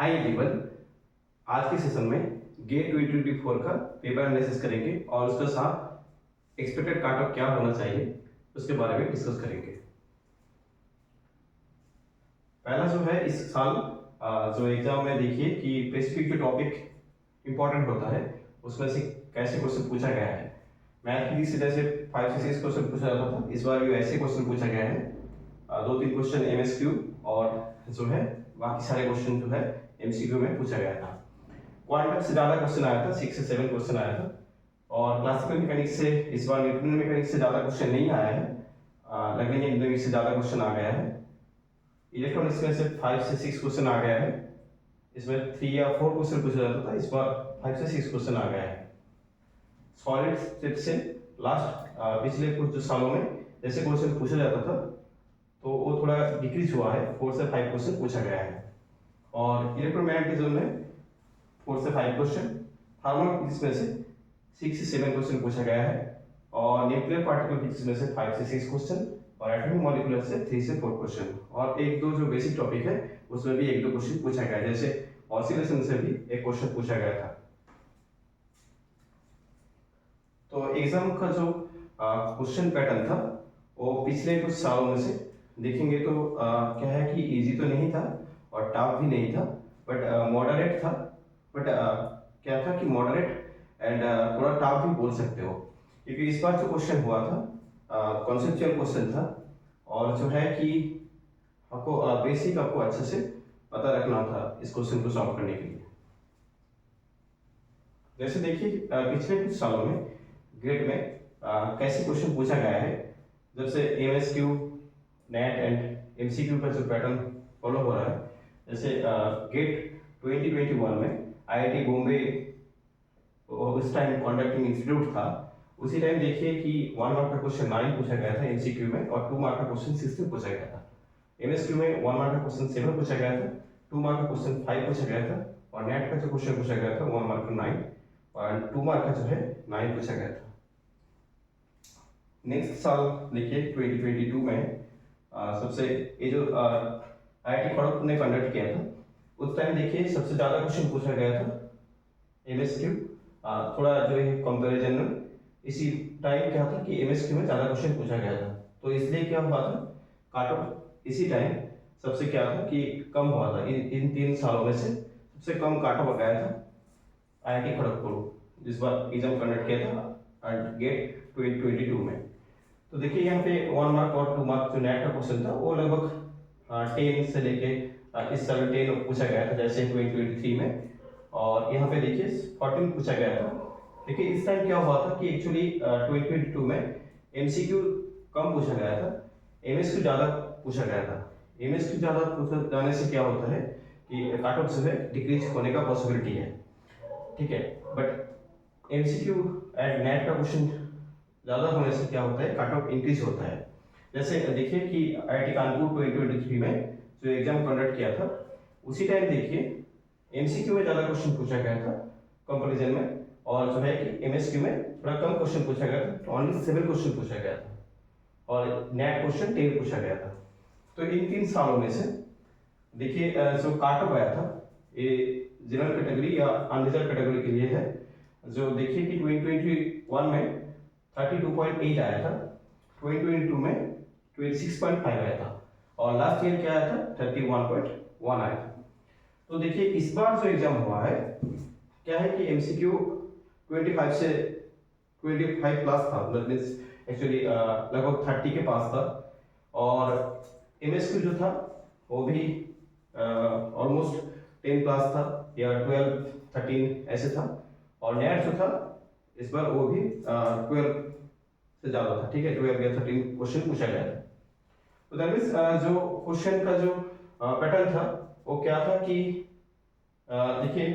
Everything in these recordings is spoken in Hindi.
हाई लेवल आज के सेशन में गेट 2024 का पेपर एनालिसिस करेंगे और उसके साथ एक्सपेक्टेड कट ऑफ क्या होना चाहिए उसके बारे में डिस्कस करेंगे। पहला जो है इस साल जो एग्जाम में देखिए कि स्पेसिफिक जो टॉपिक इंपॉर्टेंट होता है उसमें से कैसे क्वेश्चन पूछा गया है। मैथ फिजिक्स से जैसे 5 से 6 क्वेश्चन पूछा जाता था, इस बार भी ऐसे क्वेश्चन पूछा गया है। 2-3 क्वेश्चन एमएसक्यू और जो है बाकी सारे क्वेश्चन जो है एमसीक्यू में पूछा गया था। क्वांटम से ज़्यादा क्वेश्चन आया था, 6 से 7 क्वेश्चन आया था। और क्लासिकल मैकेनिक्स से इस बार न्यूटन मैकेनिक्स से ज़्यादा क्वेश्चन नहीं आया है, लगेंगे इंजीनियरिंग से ज़्यादा क्वेश्चन आ गया है। इलेक्ट्रॉनिक्स में से 5 से 6 क्वेश्चन आ गया है, इसमें 3 या 4 क्वेश्चन पूछा जाता था, इस बार 5 से 6 क्वेश्चन आ गया है। सॉलिड स्टेट से लास्ट पिछले कुछ जो सालों में जैसे क्वेश्चन पूछा जाता था तो वो थोड़ा डिक्रीज हुआ है, 4 से 5 क्वेश्चन पूछा गया है। और इलेक्ट्रोमैग्नेटिज्म में 4 से 5 क्वेश्चन, थर्मोफिजिक्स में से 6 से 7 क्वेश्चन पूछा गया है। और न्यूक्लियर पार्टिकल फिजिक्स में से 5 से 6 क्वेश्चन और एटॉमिक मॉलिक्यूलर से 3 से 4 क्वेश्चन। और एक दो जो बेसिक टॉपिक है उसमें भी एक दो क्वेश्चन पूछा गया है, जैसे ऑसिलेशन से भी एक क्वेश्चन पूछा गया था। तो एग्जाम का जो क्वेश्चन पैटर्न था वो पिछले कुछ सालों में से देखेंगे तो क्या है कि इजी तो नहीं था और टफ भी नहीं था, बट मॉडरेट था। बट क्या था कि मॉडरेट एंड थोड़ा टफ भी बोल सकते हो, क्योंकि इस बार जो क्वेश्चन हुआ था कॉन्सेप्चुअल क्वेश्चन था और जो है कि आपको बेसिक आपको अच्छे से पता रखना था इस क्वेश्चन को सॉल्व करने के लिए। जैसे देखिए पिछले कुछ सालों में ग्रेड में कैसे क्वेश्चन पूछा गया है, जब से एमएसक्यू नेट एंड एमसीक्यू का जो पैटर्न फॉलो हो रहा है। जैसे गेट 2021 में आईआईटी बॉम्बे उस टाइम कंडक्टिंग इंस्टीट्यूट था, उसी टाइम देखिए कि 1 मार्क का क्वेश्चन 9 पूछा गया था एमसीक्यू में और 2 मार्क का क्वेश्चन 16 पूछा गया था। एमएसक्यू में 1 मार्क का क्वेश्चन 7 पूछा गया था, 2 मार्क का क्वेश्चन 5 पूछा गया था और नेट का जो क्वेश्चन पूछा गया था 1 मार्क का 9 और 2 मार्क का जो है 9 पूछा गया था। नेक्स्ट साल देखिए 2022 में सबसे ये जो आईआईटी खड़गपुर ने कंडक्ट किया था, उस टाइम देखिए सबसे ज़्यादा क्वेश्चन पूछा गया था एमएसक्यू। थोड़ा जो है कंपैरिजन में इसी टाइम क्या था कि एमएसक्यू में ज़्यादा क्वेश्चन पूछा गया था, तो इसलिए क्या हुआ था कट ऑफ इसी टाइम सबसे क्या था कि कम हुआ था। इन 3 सालों में से सबसे कम कट ऑफ गया था आईआईटी खड़गपुर जिस बार एग्जाम कंडक्ट किया था गेट 2022 में। तो देखिए यहाँ पे 1 मार्क और 2 मार्क जो नेट का क्वेश्चन था वो लगभग 10 से लेके इस साल 10 पूछा गया था जैसे 2023 में, और यहाँ पे देखिए 14 पूछा गया था। देखिए इस टाइम क्या हुआ था कि एक्चुअली 2022 में एमसीक्यू कम पूछा गया था, एमएसक्यू ज़्यादा पूछा गया था। एमएसक्यू ज़्यादा पूछा जाने से क्या होता है कि कट ऑफ जो है डिक्रीज होने का पॉसिबिलिटी है, ठीक है। बट एमसीक्यू एंड नेट का क्वेश्चन ज़्यादा होने से क्या होता है कट ऑफ इंक्रीज होता है। जैसे देखिए कि आईआईटी कानपुर 2023 में जो एग्जाम कंडक्ट किया था उसी टाइम देखिए एमसीक्यू में ज़्यादा क्वेश्चन पूछा गया था कंपैरिजन में, और जो है कि एमएसक्यू में थोड़ा कम क्वेश्चन पूछा गया था, ओनली 7 क्वेश्चन पूछा गया था और नेट क्वेश्चन 10 पूछा गया था। तो इन 3 सालों में से देखिए जो कट ऑफ आया था ये जनरल कैटेगरी या अनरिजर्व कैटेगरी के लिए है। जो देखिए कि 2021 में 32.8 आया था, 2022 में 26.5 आया था और लास्ट ईयर क्या आया था 31.1 आया था। तो देखिए इस बार जो एग्जाम हुआ है क्या है कि एमसीक्यू 25 से 25 प्लस था, मतलब एक्चुअली लगभग 30 के पास था, और एमएसक्यू जो था वो भी ऑलमोस्ट 10 प्लस था या 12-13 ऐसे था, और नेट जो था इस बार वो भी 12 से ज़्यादा था, ठीक है, 12 या 13 क्वेश्चन पूछा गया था। तो दैट मीन्स जो क्वेश्चन का जो पैटर्न था वो क्या था कि देखिए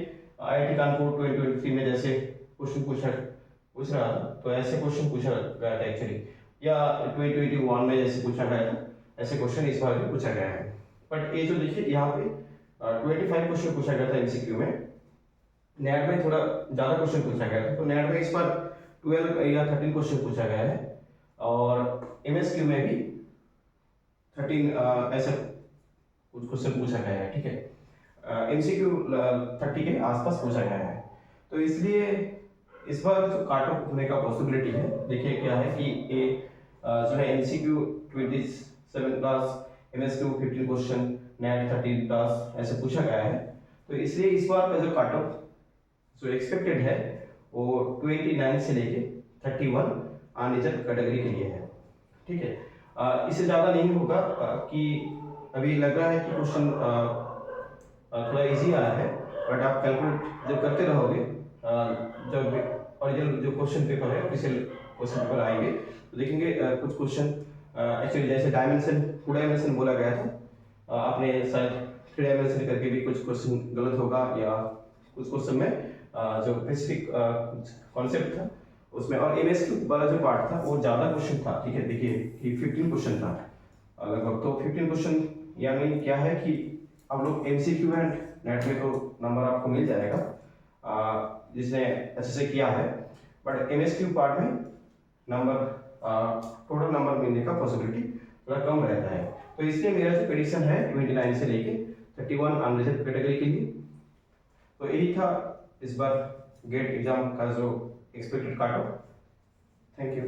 आईआईटी कानपुर 2023 में जैसे क्वेश्चन पूछ रहा था तो ऐसे क्वेश्चन पूछा गया था एक्चुअली, या 2021 में जैसे पूछा गया था ऐसे क्वेश्चन इस बार भी पूछा गया है। बट ये जो देखिए यहाँ पे 25 क्वेश्चन पूछा गया था एमसीक्यू में, नेट में थोड़ा ज़्यादा क्वेश्चन पूछा गया था, तो नेट में इस बार 12 या 13 क्वेश्चन पूछा गया है और एमएसक्यू में भी 13 ऐसे कुछ क्वेश्चन पूछा गया है, ठीक है। MCQ 30 के आसपास पूछा गया है। तो इसलिए इस बार जो काट ऑफ होने का पॉसिबिलिटी है, देखिए क्या है कि ये जो है MCQ 27 class, MSQ 15 question, net 30 class ऐसे पूछा गया है। तो इसलिए इस बार का जो काट ऑफ जो एक्सपेक्टेड है वो 29 से लेके 31 अनरिजर्व कैटेगरी के लिए है। ठीक है, इससे ज़्यादा नहीं होगा कि अभी लग रहा है कि क्वेश्चन थोड़ा इजी आया है, बट आप कैलकुलेट जब करते रहोगे, जब ओरिजिनल जो क्वेश्चन पेपर है ऑफिशियल क्वेश्चन पेपर आएंगे तो देखेंगे कुछ क्वेश्चन एक्चुअली जैसे डायमेंशन 2 डायमेंशन बोला गया था, आपने शायद 3 डायमेंशन करके भी कुछ क्वेश्चन गलत होगा, या कुछ क्वेश्चन में जो बेसिक कॉन्सेप्ट था उसमें, और MSQ वाला जो पार्ट था वो ज़्यादा क्वेश्चन था। ठीक है, देखिए कि 15 क्वेश्चन था लगभग। तो 15 क्वेश्चन यानी क्या है कि अब लोग MCQ एंड नेट में तो नंबर आपको मिल जाएगा जिसने अच्छे से किया है, बट MSQ पार्ट में नंबर टोटल नंबर मिलने का पॉसिबिलिटी थोड़ा कम रहता है। तो इसलिए मेरा जो प्रेडिक्शन है 29 से लेके 31 अनरिजर्व कैटेगरी के लिए। तो यही था इस बार गेट एग्जाम का जो एक्सपेक्टेड काट ऑफ। Thank you.